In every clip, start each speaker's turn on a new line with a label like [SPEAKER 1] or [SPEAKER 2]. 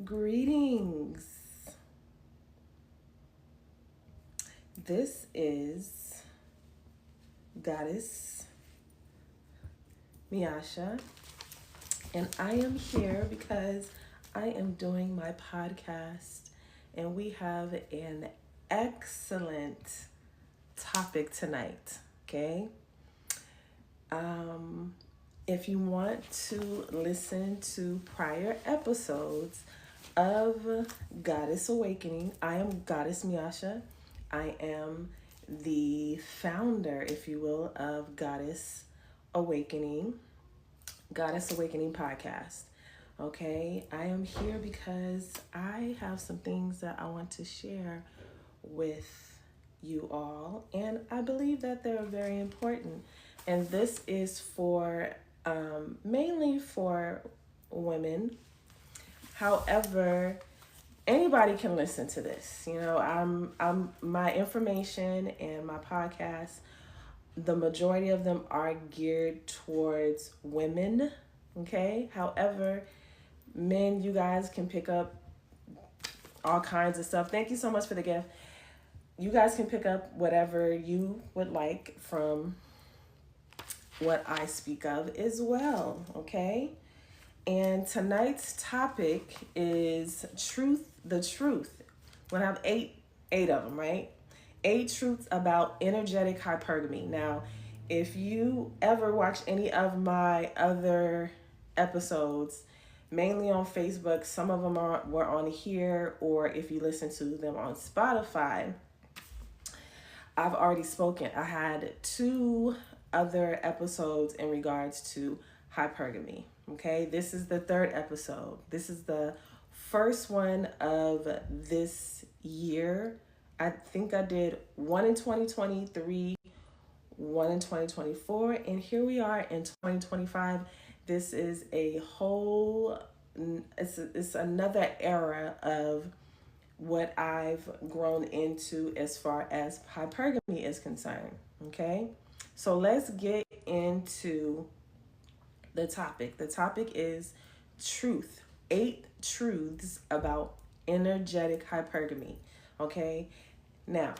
[SPEAKER 1] Greetings. This is Godis Miasha, and I am here because I am doing my podcast, and we have an excellent topic tonight. Okay. If you want to listen to prior episodes of Goddess Awakening, I am Goddess Miasha. I am the founder, if you will, of Goddess Awakening podcast. Okay, I am here because I have some things that I want to share with you all, and I believe that they're very important. And this is for mainly for women. However, anybody can listen to this. You know, I'm my information and my podcast, the majority of them are geared towards women. Okay. However, men, you guys can pick up all kinds of stuff. Thank you so much for the gift. You guys can pick up whatever you would like from what I speak of as well. Okay. And tonight's topic is the truth. We're gonna have eight of them, right? 8 truths about energetic hypergamy. Now, if you ever watch any of my other episodes, mainly on Facebook, some of them were on here, or if you listen to them on Spotify, I've already spoken. I had 2 other episodes in regards to hypergamy. Okay, this is the 3rd episode. This is the first one of this year. I think I did one in 2023, one in 2024, and here we are in 2025. This is a whole, it's another era of what I've grown into as far as hypergamy is concerned. Okay, so let's get into the topic. The topic is truth. 8 truths about energetic hypergamy. Okay. Now,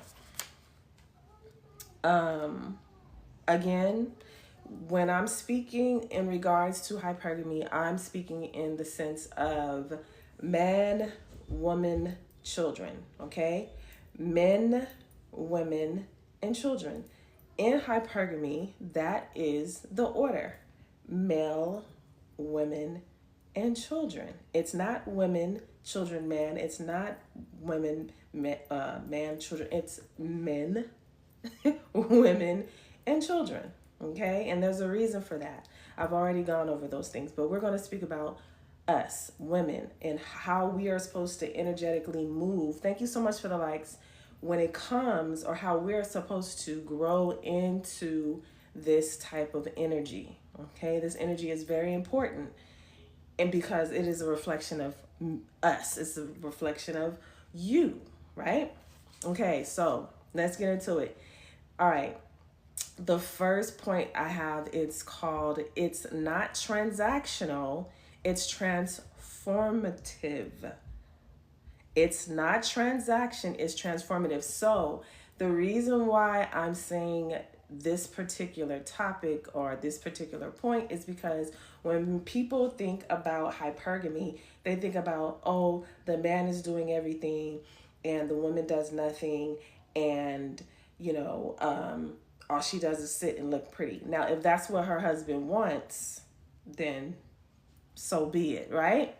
[SPEAKER 1] again, when I'm speaking in regards to hypergamy, I'm speaking in the sense of man, woman, children. Okay. Men, women, and children. In hypergamy, that is the order. Male, women, and children. It's not women, children, man. It's not women, man, children. It's men, women, and children. Okay? And there's a reason for that. I've already gone over those things, but we're going to speak about us, women, and how we are supposed to energetically move. Thank you so much for the likes. When it comes, or how we're supposed to grow into this type of energy. Okay, this energy is very important, and because it is a reflection of us, it's a reflection of you, right? Okay, so let's get into it. All right, the first point I have, it's not transactional, it's transformative. It's not transaction, it's transformative. So the reason why I'm saying this particular topic or this particular point is because when people think about hypergamy, they think about, oh, the man is doing everything and the woman does nothing, and all she does is sit and look pretty. Now, if that's what her husband wants, then so be it, right?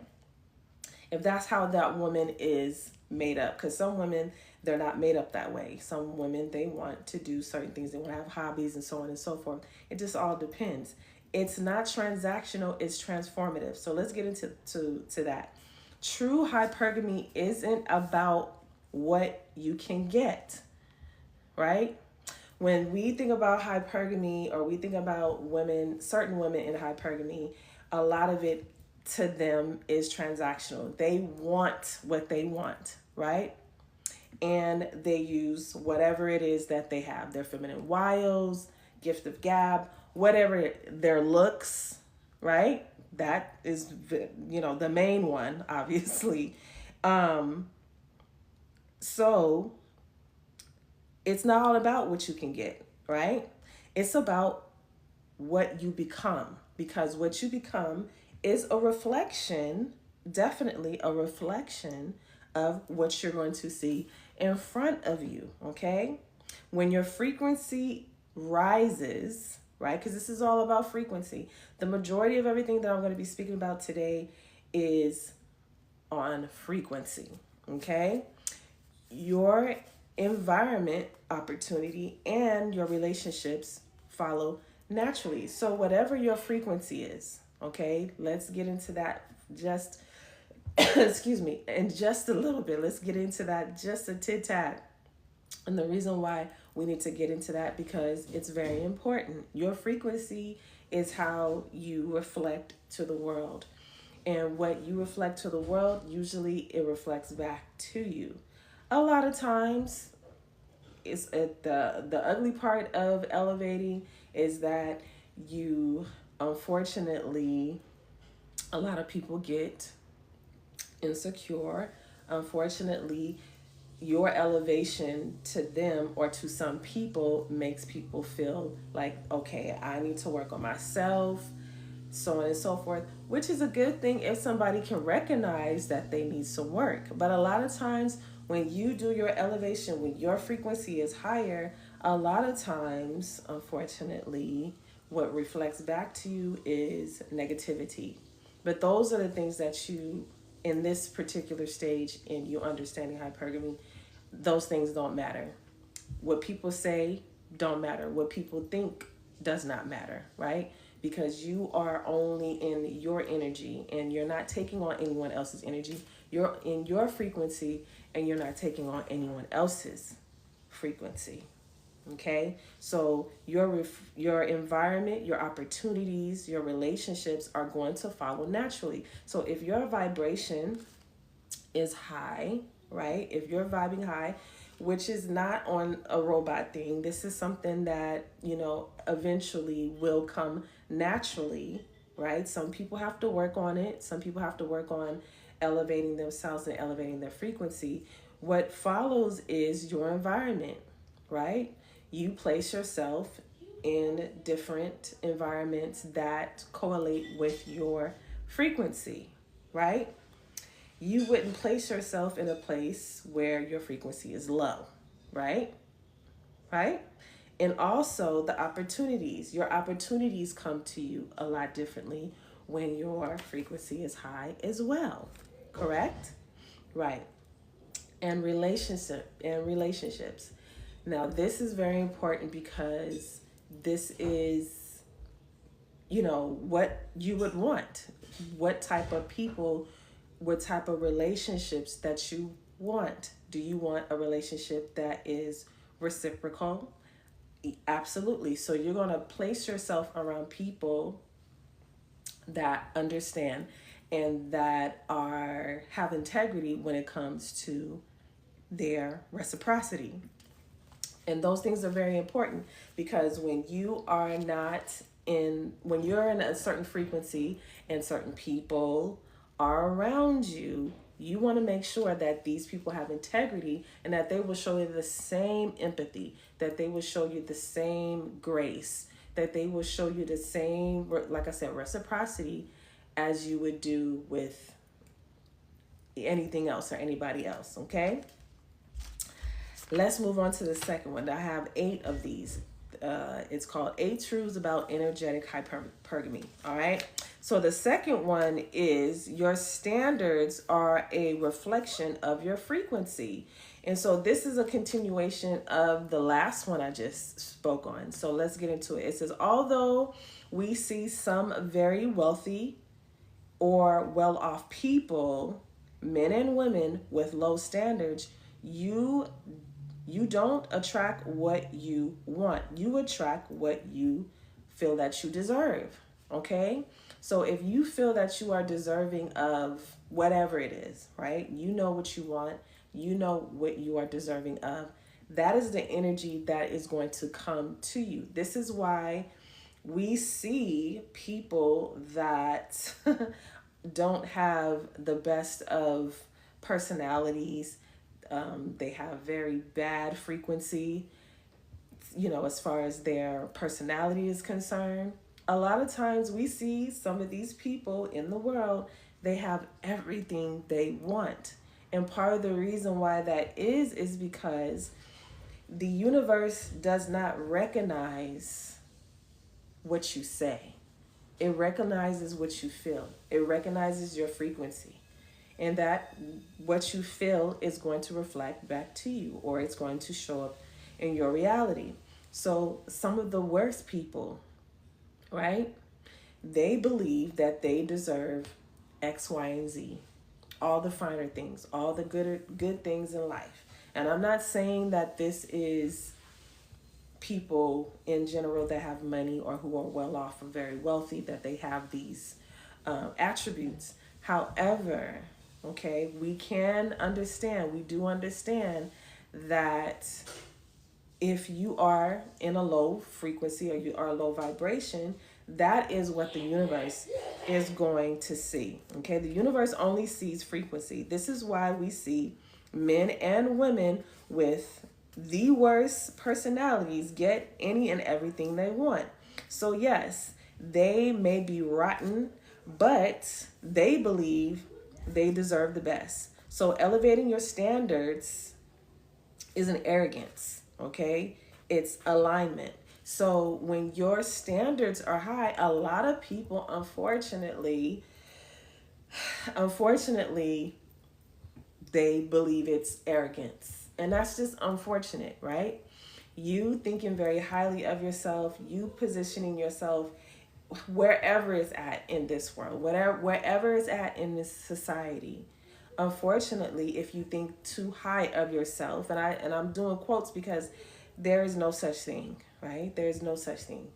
[SPEAKER 1] If that's how that woman is made up, because some women, they're not made up that way. Some women, they want to do certain things. They want to have hobbies and so on and so forth. It just all depends. It's not transactional, it's transformative. So let's get into that. True hypergamy isn't about what you can get, right? When we think about hypergamy, or we think about women, certain women in hypergamy, a lot of it to them is transactional. They want what they want, right? And they use whatever it is that they have, their feminine wiles, gift of gab, whatever, their looks, right? That is, the main one, obviously. Um, so it's not all about what you can get, right? It's about what you become, because what you become is a reflection, definitely a reflection of what you're going to see in front of you, okay? When your frequency rises, right? Because this is all about frequency. The majority of everything that I'm going to be speaking about today is on frequency, okay? Your environment, opportunity, and your relationships follow naturally. So, whatever your frequency is, okay, let's get into that just, excuse me, in just a little bit. Let's get into that just a tit tat. And the reason why we need to get into that, because it's very important. Your frequency is how you reflect to the world. And what you reflect to the world, usually it reflects back to you. A lot of times, it's the ugly part of elevating is that you, unfortunately, a lot of people get insecure. Unfortunately, your elevation to them or to some people makes people feel like, okay, I need to work on myself, so on and so forth, which is a good thing if somebody can recognize that they need some work. But a lot of times when you do your elevation, when your frequency is higher, a lot of times, unfortunately, what reflects back to you is negativity. But those are the things that you, in this particular stage in you understanding hypergamy, those things don't matter. What people say don't matter. What people think does not matter, right? Because you are only in your energy and you're not taking on anyone else's energy. You're in your frequency and you're not taking on anyone else's frequency. Okay? So your environment, your opportunities, your relationships are going to follow naturally. So if your vibration is high, right? If you're vibing high, which is not on a robot thing, this is something that, eventually will come naturally, right? Some people have to work on it. Some people have to work on elevating themselves and elevating their frequency. What follows is your environment, right? You place yourself in different environments that correlate with your frequency, right? You wouldn't place yourself in a place where your frequency is low, right? Right? And also the opportunities, your opportunities come to you a lot differently when your frequency is high as well. Correct? Right. And relationships. Now, this is very important because this is, what you would want. What type of people, what type of relationships that you want. Do you want a relationship that is reciprocal? Absolutely. So you're going to place yourself around people that understand and that have integrity when it comes to their reciprocity. And those things are very important because when you're in a certain frequency and certain people are around you, you want to make sure that these people have integrity and that they will show you the same empathy, that they will show you the same grace, that they will show you the same, like I said, reciprocity as you would do with anything else or anybody else, okay? Let's move on to the second one. I have 8 of these. It's called 8 Truths About Energetic Hypergamy. All right. So the second one is your standards are a reflection of your frequency. And so this is a continuation of the last one I just spoke on. So let's get into it. It says, although we see some very wealthy or well-off people, men and women with low standards, you don't attract what you want. You attract what you feel that you deserve, okay? So if you feel that you are deserving of whatever it is, right? You know what you want. You know what you are deserving of. That is the energy that is going to come to you. This is why we see people that don't have the best of personalities. They have very bad frequency, as far as their personality is concerned. A lot of times we see some of these people in the world, they have everything they want. And part of the reason why that is because the universe does not recognize what you say. It recognizes what you feel. It recognizes your frequency. And that what you feel is going to reflect back to you, or it's going to show up in your reality. So some of the worst people, right? They believe that they deserve X, Y, and Z. All the finer things, all the good things in life. And I'm not saying that this is people in general that have money or who are well off or very wealthy, that they have these attributes. However, okay, we do understand that if you are in a low frequency or you are low vibration, that is what the universe is going to see. Okay, the universe only sees frequency. This is why we see men and women with the worst personalities get any and everything they want. So yes, they may be rotten, but they believe they deserve the best. So elevating your standards is an arrogance, okay? It's alignment. So when your standards are high, a lot of people, unfortunately, they believe it's arrogance. And that's just unfortunate, right? You thinking very highly of yourself, you positioning yourself wherever it's at in this world, wherever it's at in this society. Unfortunately, if you think too high of yourself, and I'm doing quotes because there is no such thing, right? There's no such thing,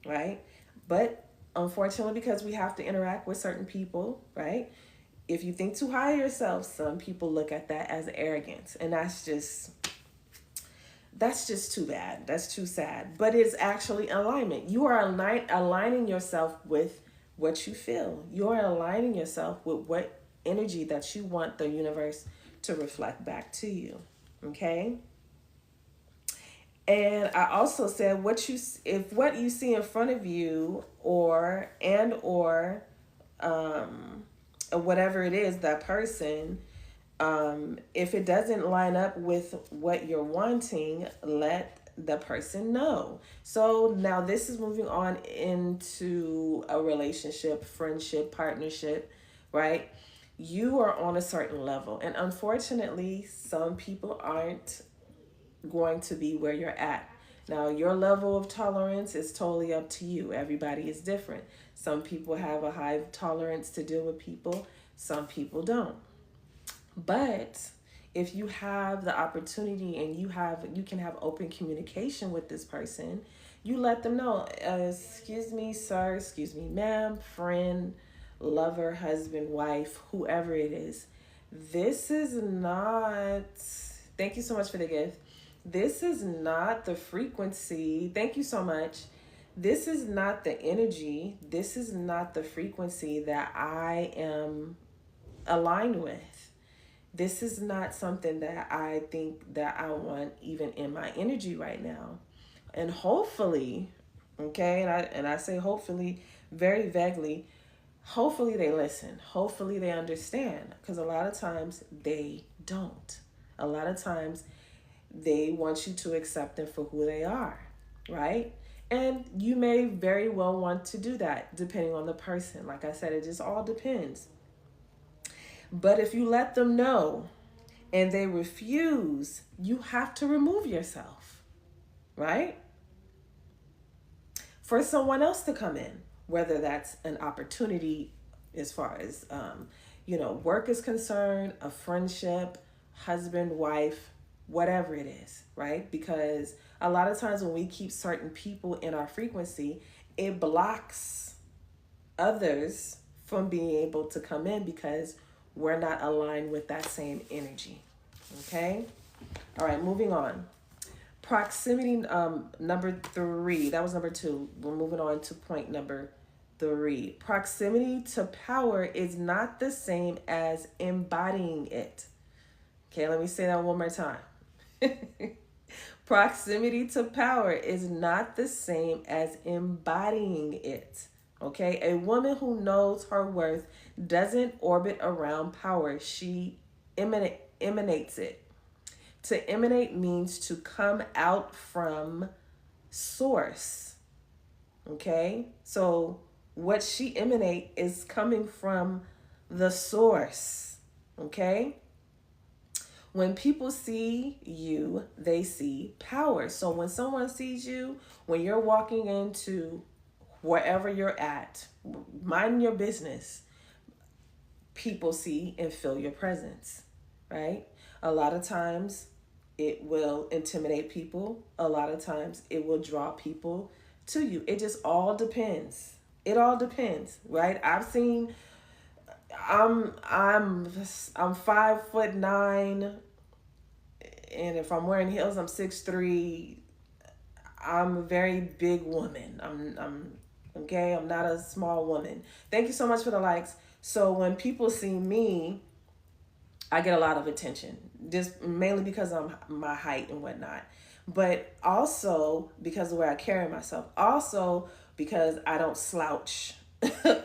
[SPEAKER 1] right? But unfortunately, because we have to interact with certain people, right? If you think too high of yourself, some people look at that as arrogance, and that's just too bad. That's too sad. But it's actually alignment. You are aligning yourself with what you feel. You are aligning yourself with what energy that you want the universe to reflect back to you. Okay? And I also said if what you see in front of you or whatever it is, that person, if it doesn't line up with what you're wanting, let the person know. So now this is moving on into a relationship, friendship, partnership, right? You are on a certain level, and unfortunately, some people aren't going to be where you're at. Now, your level of tolerance is totally up to you. Everybody is different. Some people have a high tolerance to deal with people. Some people don't. But if you have the opportunity and you can have open communication with this person, you let them know, excuse me, sir, excuse me, ma'am, friend, lover, husband, wife, whoever it is. This is not, thank you so much for the gift. This is not the frequency. Thank you so much. This is not the energy. This is not the frequency that I am aligned with. This is not something that I think that I want even in my energy right now. And hopefully, okay, and I say hopefully very vaguely, hopefully they listen. Hopefully they understand, because a lot of times they don't. A lot of times they want you to accept them for who they are, right? And you may very well want to do that depending on the person. Like I said, it just all depends. But if you let them know and they refuse, you have to remove yourself, right? For someone else to come in, whether that's an opportunity as far as, work is concerned, a friendship, husband, wife, whatever it is, right? Because a lot of times when we keep certain people in our frequency, it blocks others from being able to come in because we're not aligned with that same energy. Okay? All right, moving on. Proximity, number 3. That was number 2. We're moving on to point number 3. Proximity to power is not the same as embodying it. Okay, let me say that one more time. Proximity to power is not the same as embodying it. Okay, a woman who knows her worth doesn't orbit around power, she emanates it. To emanate means to come out from source. Okay, so what she emanate is coming from the source. Okay, when people see you, they see power. So when someone sees you, when you're walking into wherever you're at, minding your business, people see and feel your presence, right? A lot of times it will intimidate people. A lot of times it will draw people to you. It just all depends. It all depends, right? I've seen, I'm 5'9", and if I'm wearing heels, I'm 6'3". I'm a very big woman. I'm okay. I'm not a small woman. Thank you so much for the likes. So when people see me, I get a lot of attention, just mainly because of my height and whatnot, but also because of the way I carry myself. Also because I don't slouch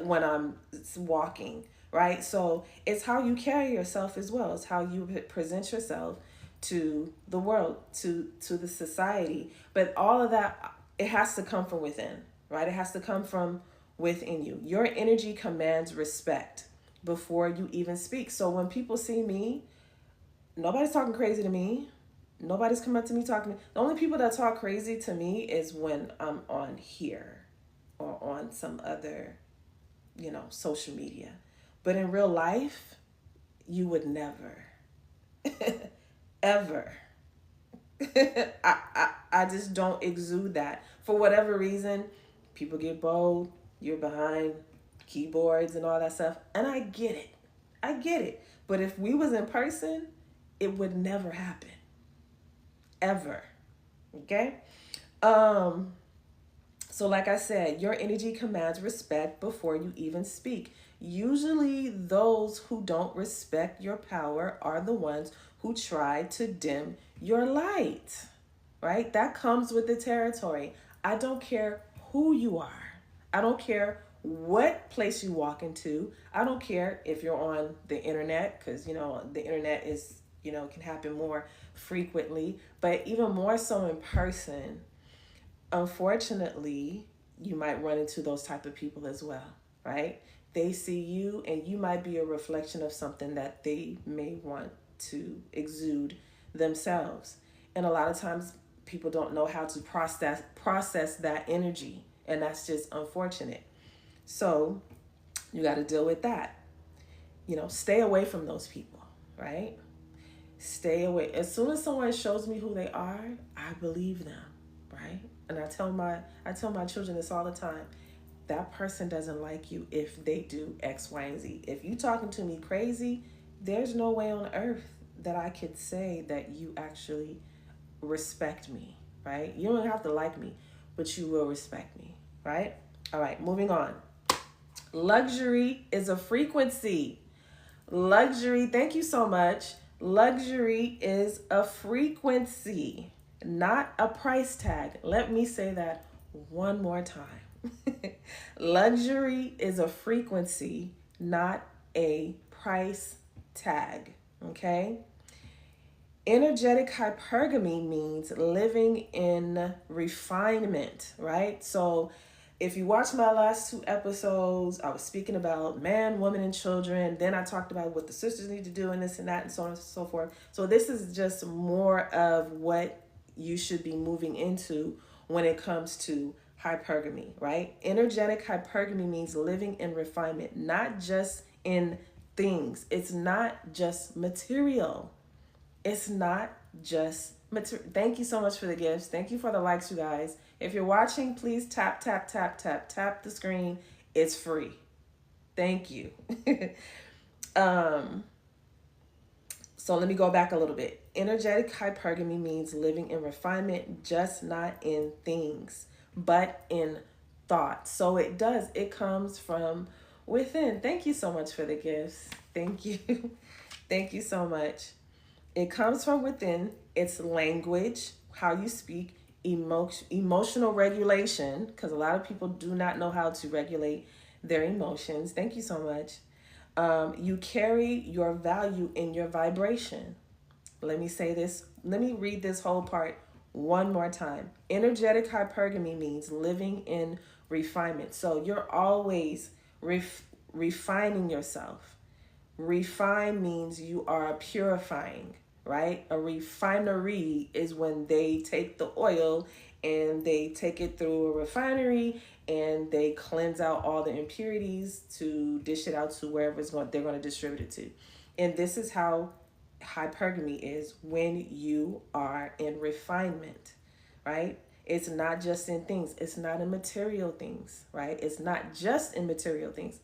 [SPEAKER 1] when I'm walking, right? So it's how you carry yourself as well. It's how you present yourself to the world, to the society. But all of that, it has to come from within, right? It has to come from within you. Your energy commands respect before you even speak. So when people see me, nobody's talking crazy to me. Nobody's coming up to me talking. The only people that talk crazy to me is when I'm on here or on some other, social media. But in real life, you would never, ever. I just don't exude that. For whatever reason, people get bold. You're behind keyboards and all that stuff. And I get it. I get it. But if we was in person, it would never happen. Ever. Okay? So like I said, your energy commands respect before you even speak. Usually those who don't respect your power are the ones who try to dim your light, right? That comes with the territory. I don't care who you are. I don't care what place you walk into. I don't care if you're on the internet, because, the internet is, can happen more frequently, but even more so in person. Unfortunately, you might run into those type of people as well, right? They see you and you might be a reflection of something that they may want to exude themselves. And a lot of times people don't know how to process that energy, and that's just unfortunate. So you got to deal with that. Stay away from those people, right? Stay away. As soon as someone shows me who they are, I believe them, right? And I tell my children this all the time. That person doesn't like you if they do X, Y, and Z. If you talking to me crazy, there's no way on earth that I could say that you actually respect me, right? You don't have to like me, but you will respect me, right? All right, moving on. Luxury is a frequency. Luxury, thank you so much. Luxury is a frequency, not a price tag. Let me say that one more time. Luxury is a frequency, not a price tag. Okay? Energetic hypergamy means living in refinement, right? So if you watch my last 2 episodes, I was speaking about man, woman, and children. Then I talked about what the sisters need to do and this and that and so on and so forth. So this is just more of what you should be moving into when it comes to hypergamy, right? Energetic hypergamy means living in refinement, not just in things. It's not just material. It's not just material. Thank you so much for the gifts. Thank you for the likes, you guys. If you're watching, please tap the screen. It's free. Thank you. So So let me go back a little bit. Energetic hypergamy means living in refinement, just not in things, but in thought. So it comes from within. Thank you so much for the gifts. Thank you. Thank you so much. It comes from within. It's language, how you speak, emotional regulation, because a lot of people do not know how to regulate their emotions. Thank you so much. You carry your value in your vibration. Let me say this. Let me read this whole part one more time. Energetic hypergamy means living in refinement. So you're always refining yourself. Refine means you are purifying, right? A refinery is when they take the oil and they take it through a refinery and they cleanse out all the impurities to dish it out to wherever they're going to distribute it to. And this is how hypergamy is when you are in refinement, right? It's not just in things. It's not in material things, right? It's not just in material things,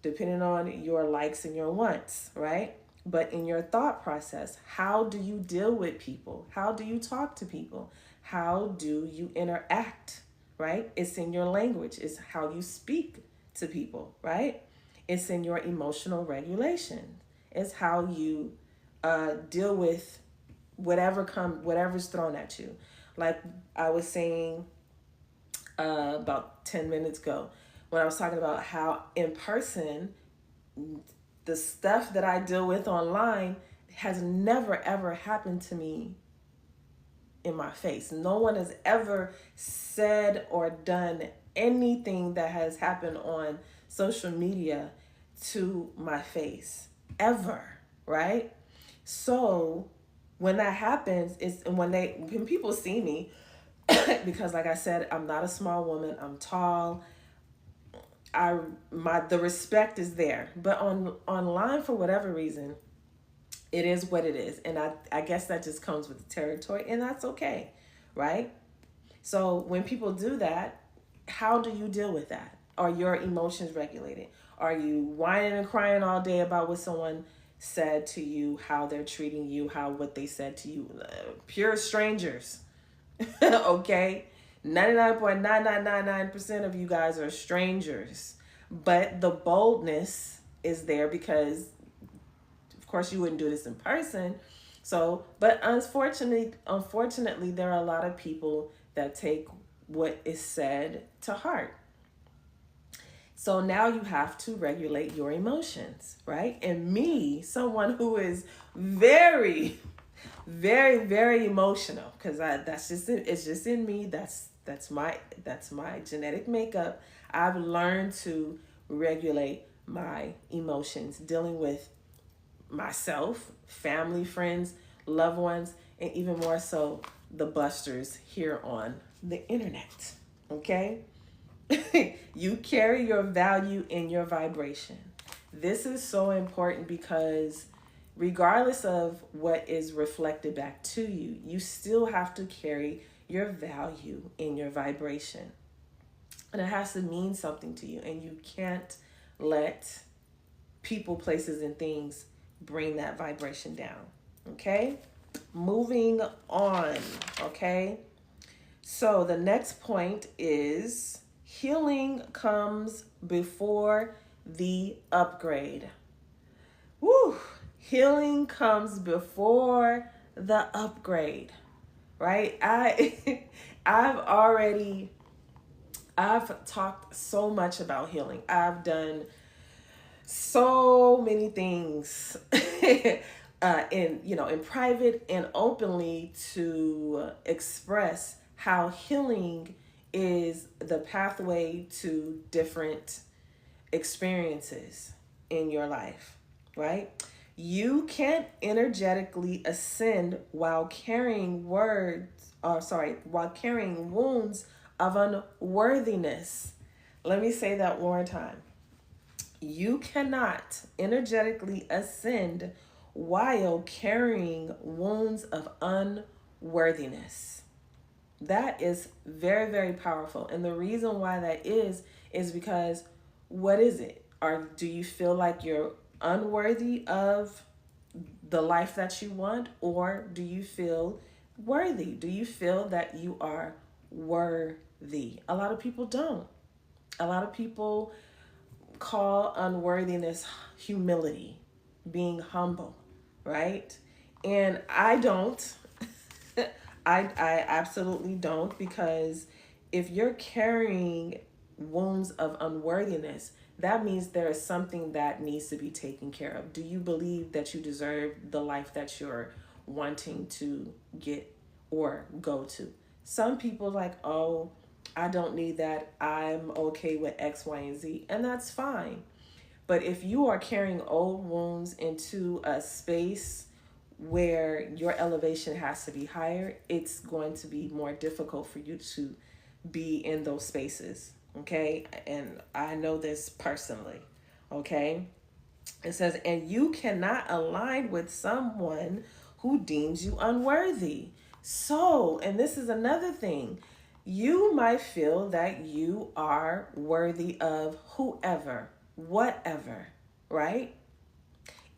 [SPEAKER 1] depending on your likes and your wants, right? But in your thought process, how do you deal with people? How do you talk to people? How do you interact, right? It's in your language. It's how you speak to people, right? It's in your emotional regulation. It's how you deal with whatever's thrown at you. Like I was saying about 10 minutes ago, when I was talking about how in person, the stuff that I deal with online has never ever happened to me in my face. No one has ever said or done anything that has happened on social media to my face ever, right? So when that happens, when people see me, because like I said, I'm not a small woman, I'm tall. The respect is there, but online, for whatever reason, it is what it is, and I guess that just comes with the territory, and that's okay, right? So when people do that, how do you deal with that? Are your emotions regulated? Are you whining and crying all day about what someone said to you, how they're treating you, what they said to you? Pure strangers. Okay, 99.9999% of you guys are strangers, but the boldness is there because, of course, you wouldn't do this in person. So, but unfortunately, there are a lot of people that take what is said to heart. So now you have to regulate your emotions, right? And me, someone who is very, very, very emotional, because it's just in me. That's my genetic makeup. I've learned to regulate my emotions, dealing with myself, family, friends, loved ones, and even more so the busters here on the internet. Okay? You carry your value in your vibration. This is so important because regardless of what is reflected back to you, you still have to carry your value in your vibration. And it has to mean something to you. And you can't let people, places, and things bring that vibration down. Okay? Moving on. Okay? So the next point is healing comes before the upgrade. Woo! Healing comes before the upgrade, right? I've talked so much about healing. I've done so many things in private and openly to express how healing is the pathway to different experiences in your life, right? You can't energetically ascend while carrying wounds of unworthiness. Let me say that one more time. You cannot energetically ascend while carrying wounds of unworthiness. That is very, very powerful. And the reason why that is because what is it? Do you feel like you're unworthy of the life that you want, or do you feel worthy? Do you feel that you are worthy? A lot of people don't. A lot of people call unworthiness humility, being humble, right? And I don't. I absolutely don't, because if you're carrying wounds of unworthiness, that means there is something that needs to be taken care of. Do you believe that you deserve the life that you're wanting to get or go to? Some people like, oh, I don't need that. I'm okay with X, Y, and Z. And that's fine. But if you are carrying old wounds into a space where your elevation has to be higher, it's going to be more difficult for you to be in those spaces. Okay. And I know this personally. Okay. It says, and you cannot align with someone who deems you unworthy. So, and this is another thing, you might feel that you are worthy of whoever, whatever, right?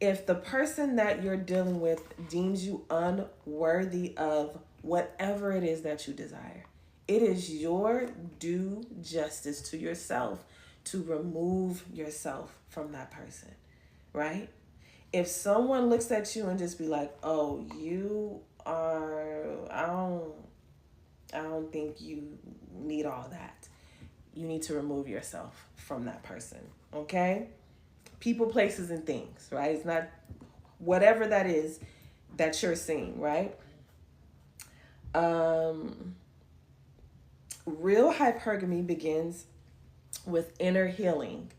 [SPEAKER 1] If the person that you're dealing with deems you unworthy of whatever it is that you desire, it is your due justice to yourself to remove yourself from that person, right? If someone looks at you and just be like, oh, you are, I don't think you need all that, you need to remove yourself from that person, okay? People, places, and things, right? It's not whatever that is that you're seeing, right? Real hypergamy begins with inner healing.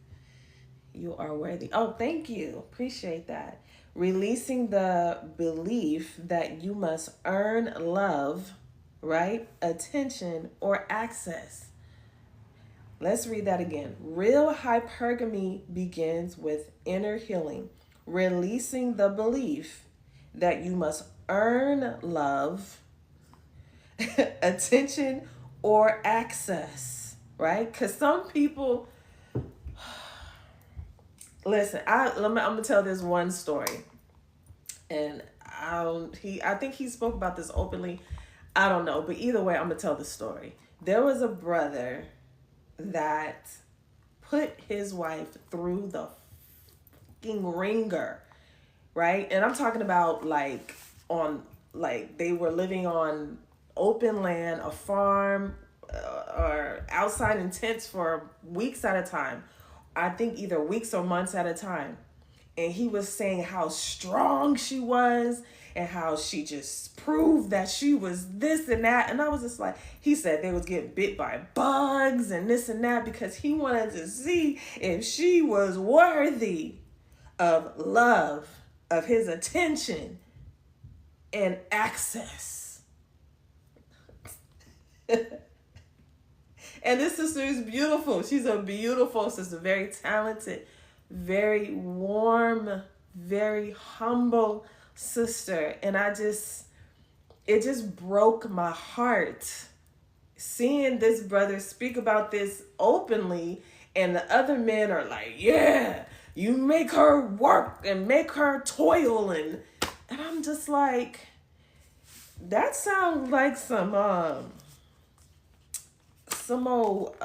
[SPEAKER 1] You are worthy. Oh, thank you. Appreciate that. Releasing the belief that you must earn love, right? Attention or access. Let's read that again. Real hypergamy begins with inner healing, releasing the belief that you must earn love, attention, or access, right? Because some people, listen, I'm going to tell this one story. And I think he spoke about this openly. I don't know. But either way, I'm going to tell the story. There was a brother that put his wife through the fucking ringer, right? And I'm talking about like they were living on open land, a farm, or outside in tents for weeks at a time. I think either weeks or months at a time. And he was saying how strong she was and how she just proved that she was this and that. And I was just like, he said they was getting bit by bugs and this and that because he wanted to see if she was worthy of love, of his attention and access. And this sister is beautiful. She's a beautiful sister, very talented, very warm, very humble sister. And it just broke my heart seeing this brother speak about this openly, and the other men are like, yeah, you make her work and make her toil. And I'm just like, that sounds like some old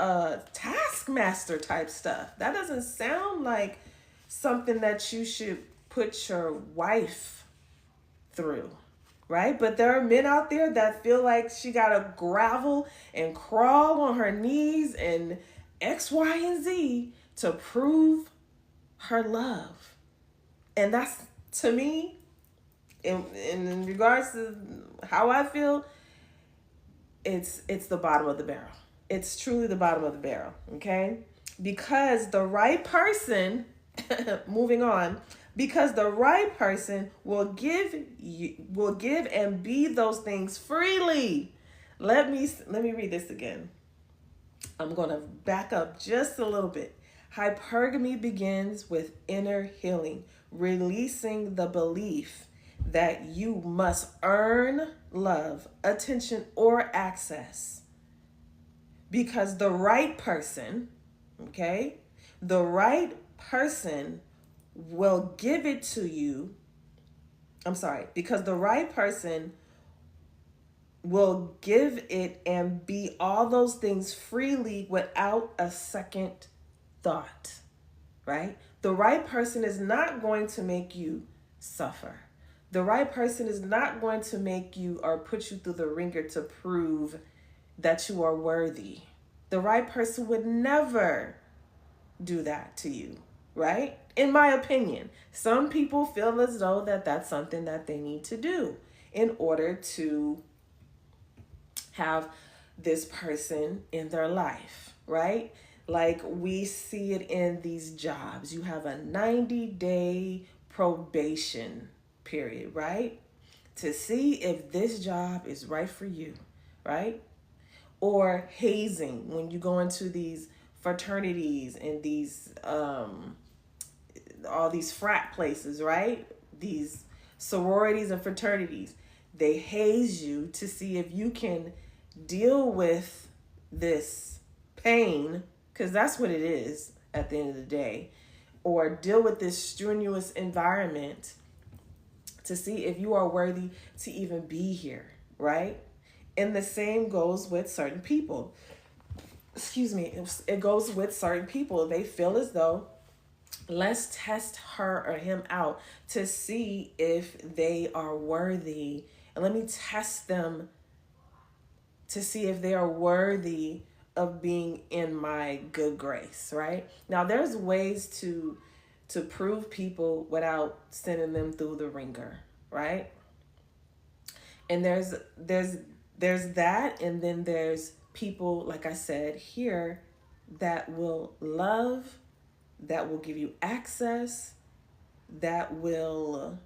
[SPEAKER 1] taskmaster type stuff. That doesn't sound like something that you should put your wife through, right? But there are men out there that feel like she gotta gravel and crawl on her knees and X, Y, and Z to prove her love. And that's, to me, in regards to how I feel, it's the bottom of the barrel. It's truly the bottom of the barrel, okay? Because the right person, moving on, because the right person will give and be those things freely. Let me read this again. I'm going to back up just a little bit. Hypergamy begins with inner healing, releasing the belief that you must earn love, attention, or access. Because the right person, okay, the right person will give it to you. I'm sorry, because the right person will give it and be all those things freely without a second thought, right? The right person is not going to make you suffer. The right person is not going to make you or put you through the ringer to prove that you are worthy. The right person would never do that to you, right? In my opinion, some people feel as though that's something that they need to do in order to have this person in their life, right? Like we see it in these jobs. You have a 90-day probation period, right? To see if this job is right for you, right? Or hazing when you go into these fraternities and these all these frat places, right? These sororities and fraternities. They haze you to see if you can deal with this pain, because that's what it is at the end of the day, or deal with this strenuous environment to see if you are worthy to even be here, right? And the same goes with certain people. Excuse me, it goes with certain people. They feel as though, let's test her or him out to see if they are worthy. And let me test them to see if they are worthy of being in my good grace, right? Now, there's ways to prove people without sending them through the ringer, right? And there's that, and then there's people, like I said here, that will love, that will give you access, that will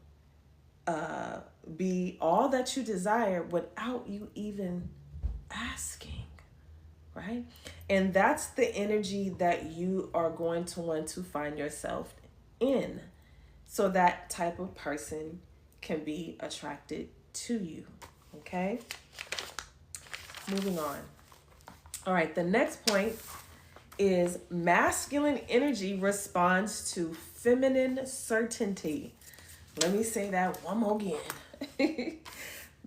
[SPEAKER 1] be all that you desire without you even asking, right? And that's the energy that you are going to want to find yourself in, so that type of person can be attracted to you, okay? Moving on. All right, the next point is masculine energy responds to feminine certainty. Let me say that one more again.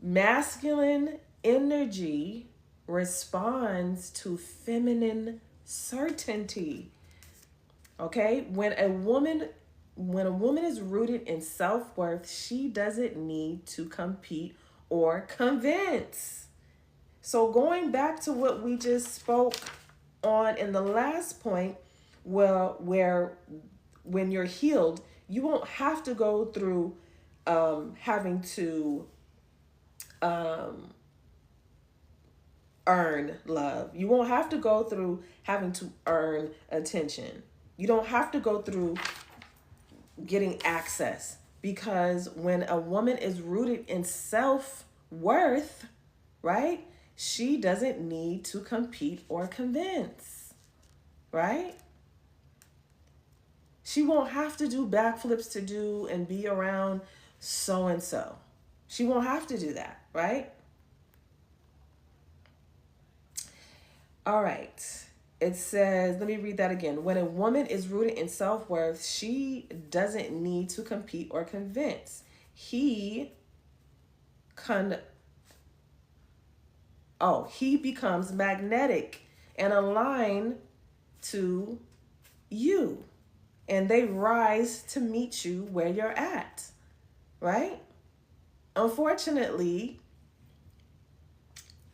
[SPEAKER 1] Masculine energy responds to feminine certainty. Okay? When a woman is rooted in self-worth, she doesn't need to compete or convince. So going back to what we just spoke on in the last point, well, where when you're healed, you won't have to go through having to earn love. You won't have to go through having to earn attention. You don't have to go through getting access, because when a woman is rooted in self-worth, right, she doesn't need to compete or convince, right? She won't have to do backflips to do and be around so-and-so. She won't have to do that, right? All right. It says, let me read that again. When a woman is rooted in self-worth, she doesn't need to compete or convince. He becomes magnetic and aligned to you. And they rise to meet you where you're at, right? Unfortunately,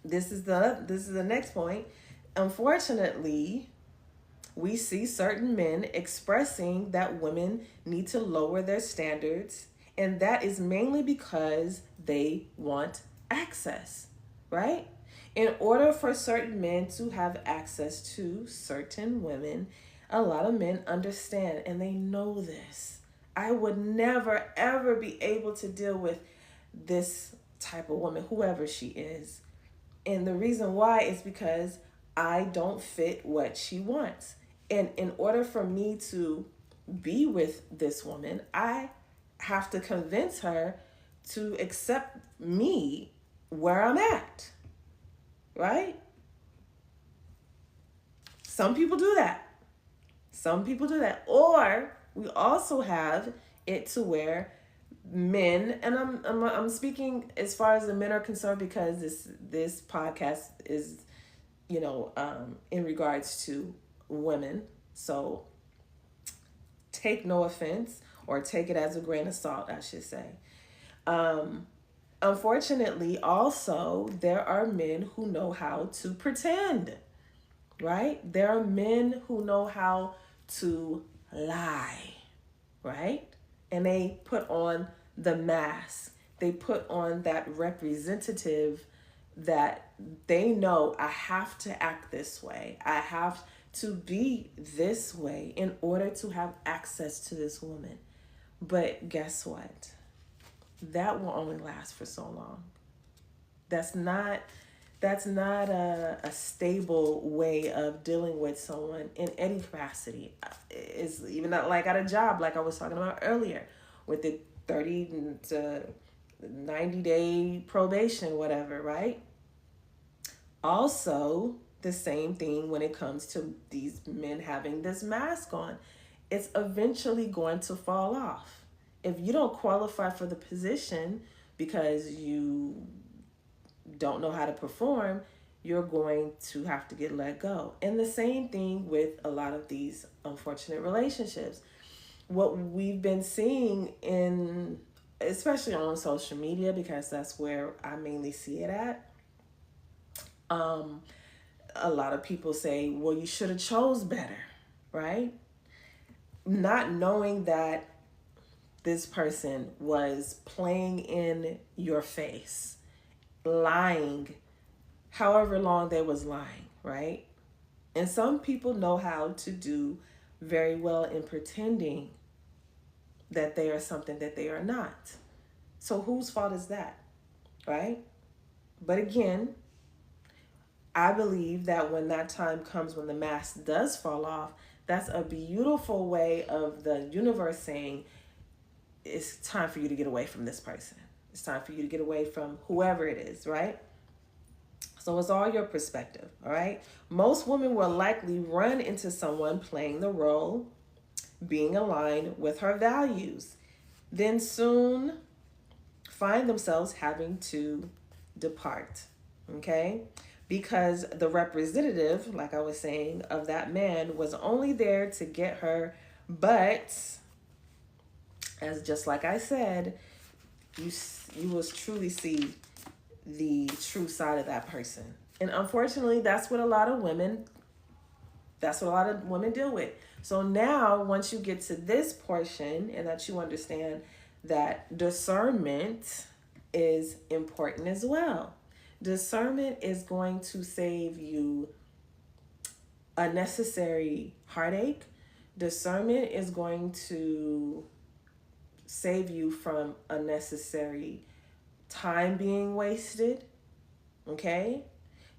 [SPEAKER 1] this is the next point. Unfortunately, we see certain men expressing that women need to lower their standards, and that is mainly because they want access, right? In order for certain men to have access to certain women, a lot of men understand and they know this. I would never, ever be able to deal with this type of woman, whoever she is. And the reason why is because I don't fit what she wants. And in order for me to be with this woman, I have to convince her to accept me where I'm at, right? Some people do that. Some people do that. Or we also have it to where men, and I'm speaking as far as the men are concerned, because this podcast is, in regards to women. So take no offense, or take it as a grain of salt, I should say. Um, Unfortunately, also, there are men who know how to pretend, right? There are men who know how to lie, right? And they put on the mask. They put on that representative that they know, I have to act this way. I have to be this way in order to have access to this woman. But guess what? That will only last for so long. That's not a stable way of dealing with someone in any capacity. It's even not like at a job, like I was talking about earlier, with the 30 to 90-day probation, whatever, right? Also, the same thing when it comes to these men having this mask on. It's eventually going to fall off. If you don't qualify for the position because you don't know how to perform, you're going to have to get let go. And the same thing with a lot of these unfortunate relationships. What we've been seeing in, especially on social media, because that's where I mainly see it at, a lot of people say, well, you should have chose better, right? Not knowing that this person was playing in your face, lying, however long they was lying, right? And some people know how to do very well in pretending that they are something that they are not. So whose fault is that, right? But again, I believe that when that time comes, when the mask does fall off, that's a beautiful way of the universe saying, it's time for you to get away from this person. It's time for you to get away from whoever it is, right? So it's all your perspective, all right? Most women will likely run into someone playing the role, being aligned with her values, then soon find themselves having to depart, okay? Because the representative, like I was saying, of that man was only there to get her, but as just like I said, you will truly see the true side of that person. And unfortunately, that's what a lot of women deal with. So now, once you get to this portion and that you understand that discernment is important as well. Discernment is going to save you unnecessary heartache. Discernment is going to save you from unnecessary time being wasted. Okay?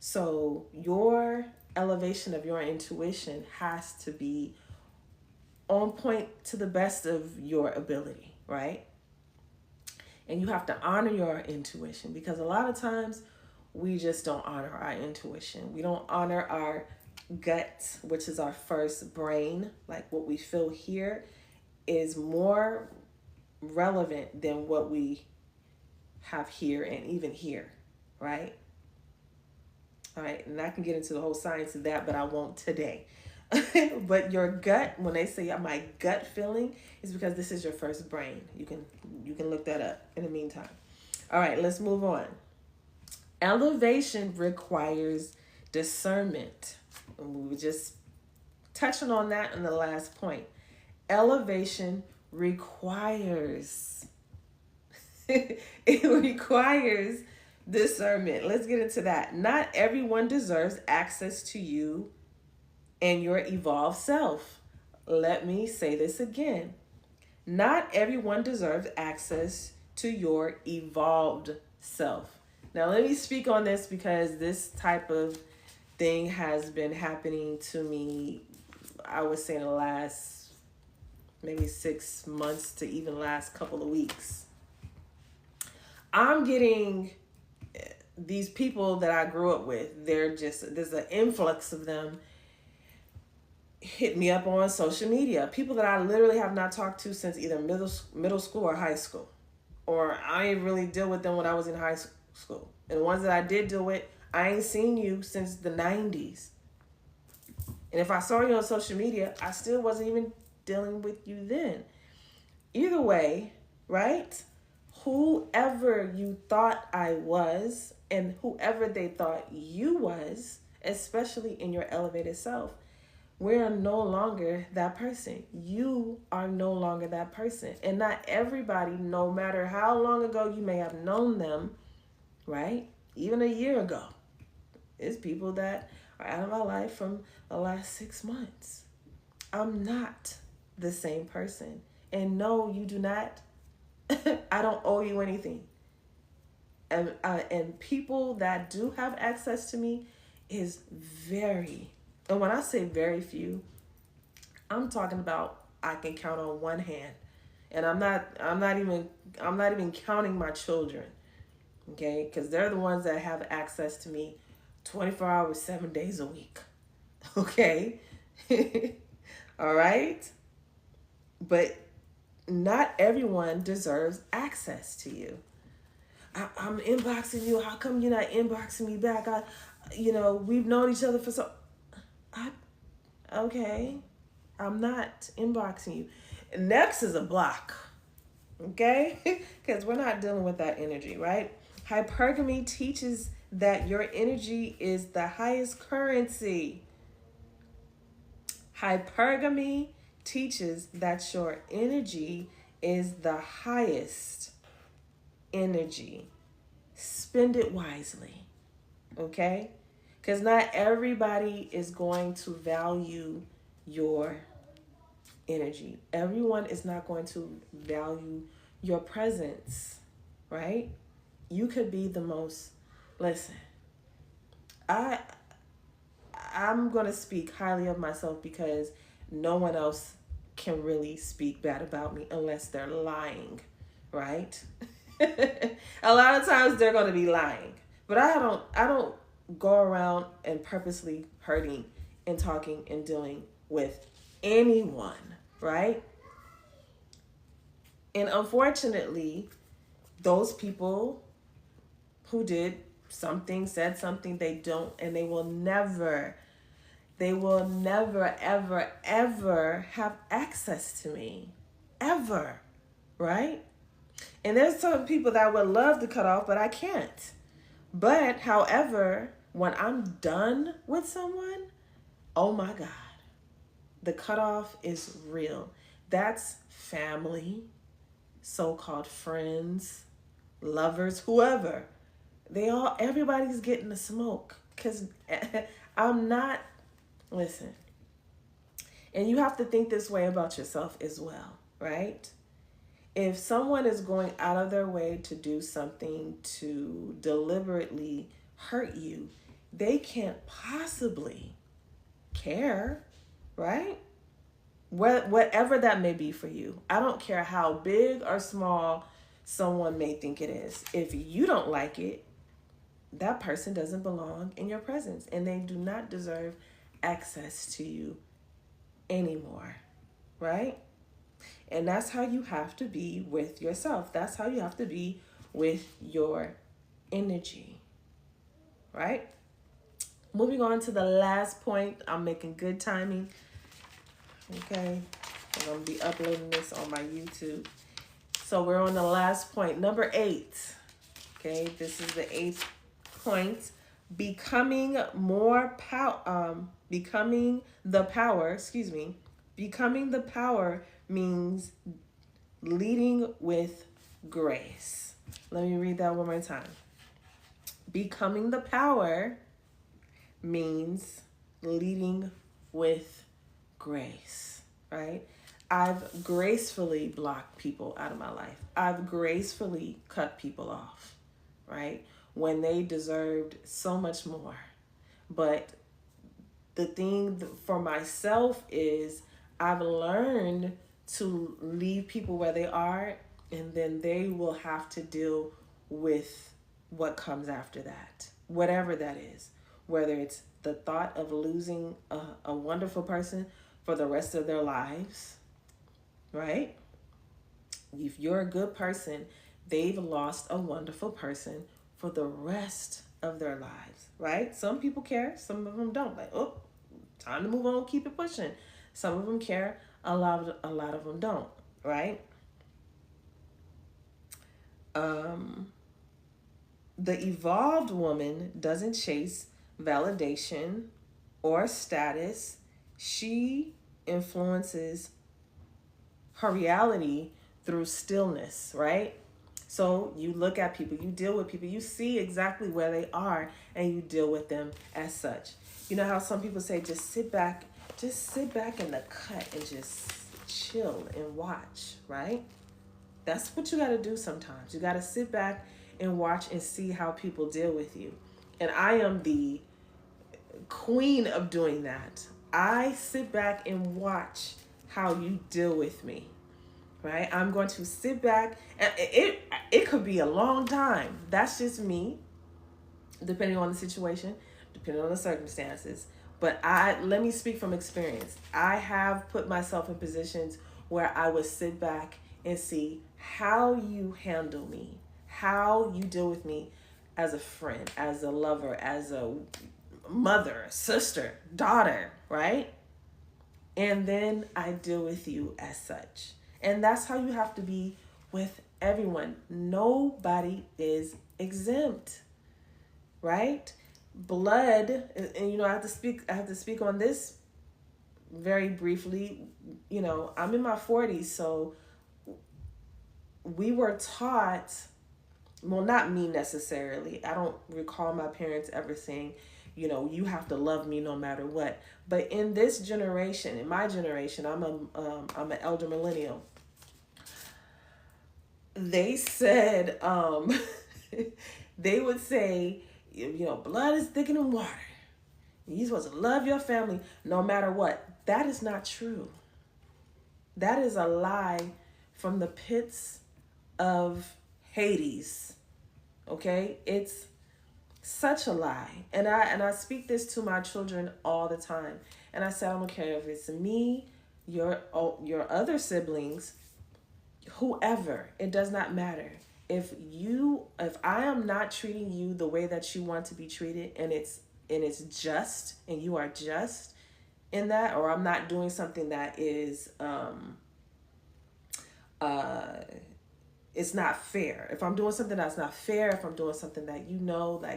[SPEAKER 1] So your elevation of your intuition has to be on point to the best of your ability, right? And you have to honor your intuition, because a lot of times we just don't honor our intuition. We don't honor our gut, which is our first brain. Like what we feel here is more relevant than what we have here and even here, right? All right, and I can get into the whole science of that, but I won't today. But your gut, when they say my gut feeling, is because this is your first brain. You can look that up in the meantime. All right, let's move on. Elevation requires discernment. And we were just touching on that in the last point. Elevation requires it requires discernment. Let's get into that. Not everyone deserves access to you and your evolved self. Let me say this again. Not everyone deserves access to your evolved self. Now, let me speak on this, because this type of thing has been happening to me, I would say, in the last maybe 6 months to even last couple of weeks. I'm getting these people that I grew up with, there's an influx of them hit me up on social media. People that I literally have not talked to since either middle school or high school. or I ain't really deal with them when I was in high school. And the ones that I did deal with, I ain't seen you since the 90s. And if I saw you on social media, I still wasn't even dealing with you then. Either way, right? Whoever you thought I was and whoever they thought you was, especially in your elevated self, we are no longer that person. You are no longer that person. And not everybody, no matter how long ago you may have known them, right? Even a year ago, it's people that are out of my life from the last 6 months. I'm not the same person. And no, you do not. I don't owe you anything. And people that do have access to me is very, and when I say very few, I'm talking about I can count on one hand. And I'm not even counting my children. Okay? Cuz they're the ones that have access to me 24 hours 7 days a week. Okay? All right? But not everyone deserves access to you. I'm inboxing you. How come you're not inboxing me back? We've known each other for so. Okay, I'm not inboxing you. Next is a block. Okay, because we're not dealing with that energy, right? Hypergamy teaches that your energy is the highest currency. Hypergamy teaches that your energy is the highest energy. Spend it wisely, okay? Because not everybody is going to value your energy. Everyone is not going to value your presence, right? You could be the most, listen, I'm going to speak highly of myself because no one else can really speak bad about me unless they're lying, right? A lot of times they're going to be lying. But I don't go around and purposely hurting and talking and dealing with anyone, right? And unfortunately, those people who did something, said something, they don't, and they will never, ever, ever have access to me. Ever. Right? And there's some people that would love to cut off, but I can't. But, however, when I'm done with someone, oh my God, the cutoff is real. That's family, so-called friends, lovers, whoever. Everybody's getting the smoke. Because I'm not, listen, and you have to think this way about yourself as well, right? If someone is going out of their way to do something to deliberately hurt you, they can't possibly care, right? Whatever that may be for you. I don't care how big or small someone may think it is. If you don't like it, that person doesn't belong in your presence and they do not deserve access to you anymore, right? And that's how you have to be with yourself. That's how you have to be with your energy, right? Moving on to the last point. I'm making good timing. Okay. I'm going to be uploading this on my YouTube. So we're on the last point. Number 8. Okay. This is the 8th point. Becoming the power means leading with grace. Let me read that one more time. Becoming the power means leading with grace, right? I've gracefully blocked people out of my life. I've gracefully cut people off, right? When they deserved so much more. But the thing for myself is I've learned to leave people where they are, and then they will have to deal with what comes after that, whatever that is, whether it's the thought of losing a wonderful person for the rest of their lives, right? If you're a good person, they've lost a wonderful person for the rest of their lives, right? Some people care, some of them don't. Like, oh, time to move on, keep it pushing. Some of them care, a lot of them don't, right? Um, the evolved woman doesn't chase validation or status. She influences her reality through stillness, right? So you look at people, you deal with people, you see exactly where they are, and you deal with them as such. You know how some people say, just sit back in the cut and just chill and watch, right? That's what you got to do sometimes. You got to sit back and watch and see how people deal with you. And I am the queen of doing that. I sit back and watch how you deal with me, right? I'm going to sit back, and it could be a long time. That's just me, depending on the situation, depending on the circumstances. But let me speak from experience. I have put myself in positions where I would sit back and see how you handle me, how you deal with me as a friend, as a lover, as a mother, sister, daughter, right? And then I deal with you as such. And that's how you have to be with everyone. Nobody is exempt, right? Blood, and I have to speak on this very briefly. I'm in my 40s, so we were taught, well, not me necessarily. I don't recall my parents ever saying, you have to love me no matter what. But in this generation, in my generation, I'm an elder millennial. They said, they would say, blood is thicker than water. You're supposed to love your family no matter what. That is not true. That is a lie from the pits of Hades. Okay? It's such a lie. And I speak this to my children all the time. And I say, I don't care if it's me, your other siblings, whoever, it does not matter. If I am not treating you the way that you want to be treated, and it's just, and you are just in that, or I'm not doing something that is it's not fair. If I'm doing something that's not fair, if I'm doing something that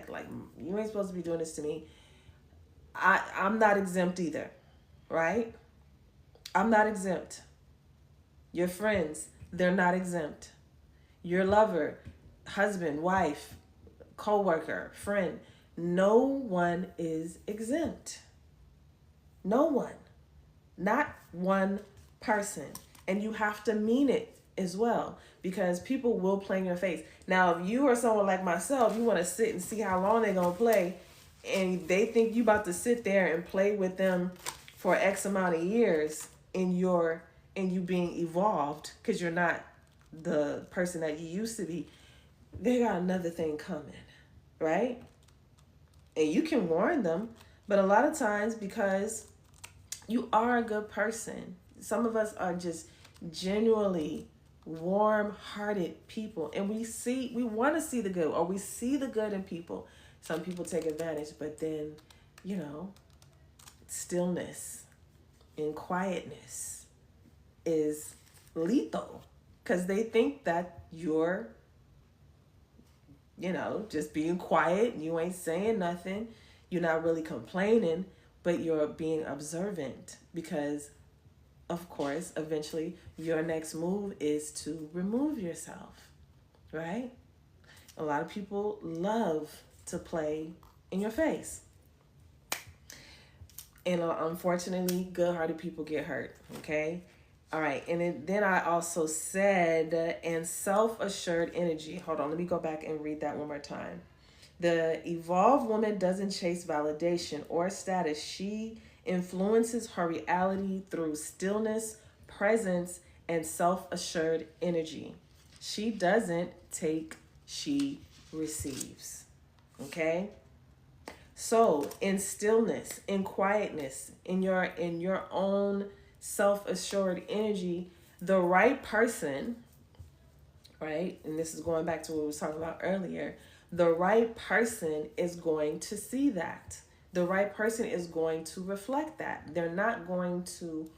[SPEAKER 1] like you ain't supposed to be doing this to me, I'm not exempt either, right? I'm not exempt. Your friends, they're not exempt. Your lover, husband, wife, co-worker, friend, no one is exempt. No one. Not one person. And you have to mean it as well, because people will play in your face. Now, if you are someone like myself, you want to sit and see how long they're going to play, and they think you about to sit there and play with them for X amount of years in you being evolved, because you're not the person that you used to be, they got another thing coming, right? And you can warn them, but a lot of times, because you are a good person, some of us are just genuinely warm-hearted people, and we want to see the good, or we see the good in people. Some people take advantage, but then, stillness and quietness is lethal, because they think that you're, just being quiet, you ain't saying nothing, you're not really complaining, but you're being observant, because of course, eventually your next move is to remove yourself, right? A lot of people love to play in your face. And unfortunately, good-hearted people get hurt, okay? All right, and then I also said, and self-assured energy. Hold on, let me go back and read that one more time. The evolved woman doesn't chase validation or status. She influences her reality through stillness, presence, and self-assured energy. She doesn't take, she receives. Okay? So, in stillness, in quietness, in your own self-assured energy, the right person right? And this is going back to what we was talking about earlier. The right person is going to see that. The right person is going to reflect that. They're not going to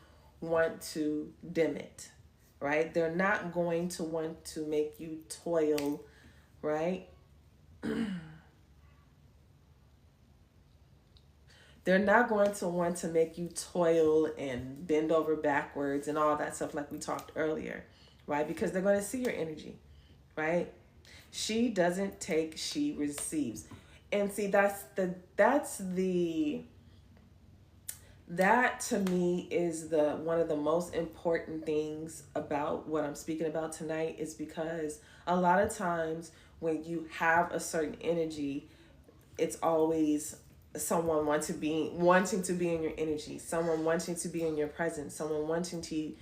[SPEAKER 1] want to dim it, right? They're not going to want to make you toil, right? They're not going to want to make you toil and bend over backwards and all that stuff like we talked earlier, right? Because they're going to see your energy, right? She doesn't take, she receives. And see, that to me is the one of the most important things about what I'm speaking about tonight, is because a lot of times when you have a certain energy, it's always someone wanting to be in your energy, someone wanting to be in your presence, someone wanting to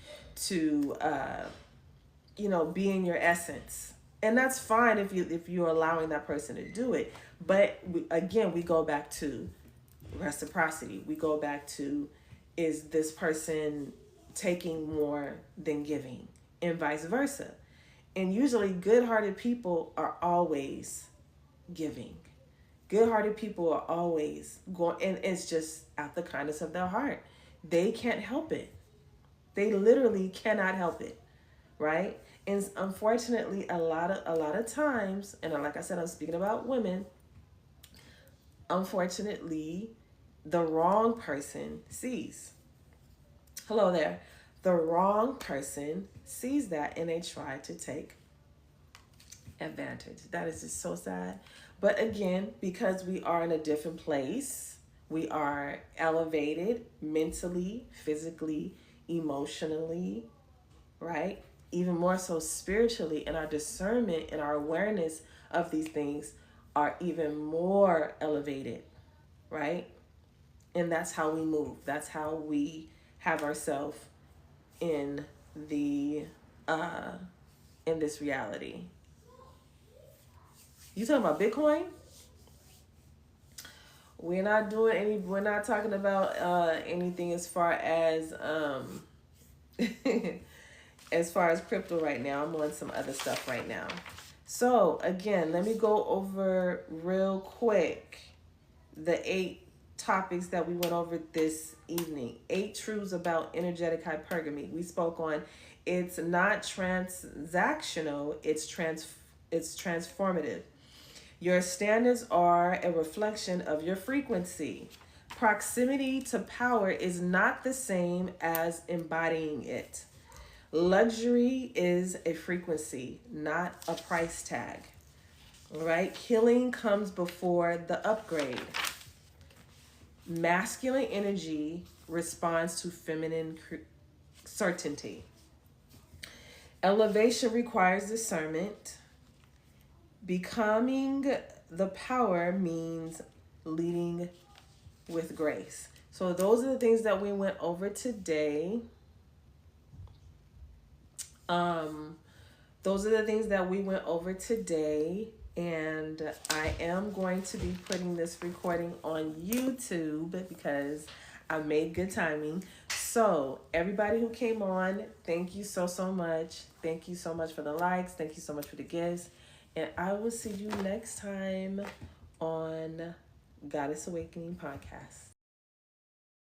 [SPEAKER 1] be in your essence. And that's fine if you're allowing that person to do it. But again, we go back to reciprocity. We go back to, is this person taking more than giving, and vice versa. And usually good-hearted people are always giving. Good-hearted people are always going, and it's just out the kindness of their heart. They can't help it. They literally cannot help it, right? And unfortunately, a lot of times, and like I said, I'm speaking about women. Unfortunately, the wrong person sees. Hello there. The wrong person sees that, and they try to take advantage. That is just so sad. But again, because we are in a different place, we are elevated mentally, physically, emotionally, right? Even more so spiritually, and our discernment and our awareness of these things are even more elevated, right? And that's how we move. That's how we have ourselves in the in this reality. You talking about Bitcoin? We're not talking about anything as far as as far as crypto right now. I'm on some other stuff right now. So again, let me go over real quick the 8 topics that we went over this evening. 8 truths about energetic hypergamy. We spoke on, it's not transactional, it's transformative. Your standards are a reflection of your frequency. Proximity to power is not the same as embodying it. Luxury is a frequency, not a price tag. All right? Healing comes before the upgrade. Masculine energy responds to feminine certainty. Elevation requires discernment. Becoming the power means leading with grace. So those are the things that we went over today. Those are the things that we went over today. And I am going to be putting this recording on YouTube because I made good timing. So everybody who came on, thank you so much. Thank you so much for the likes. Thank you so much for the gifts. And I will see you next time on Goddess Awakening Podcast.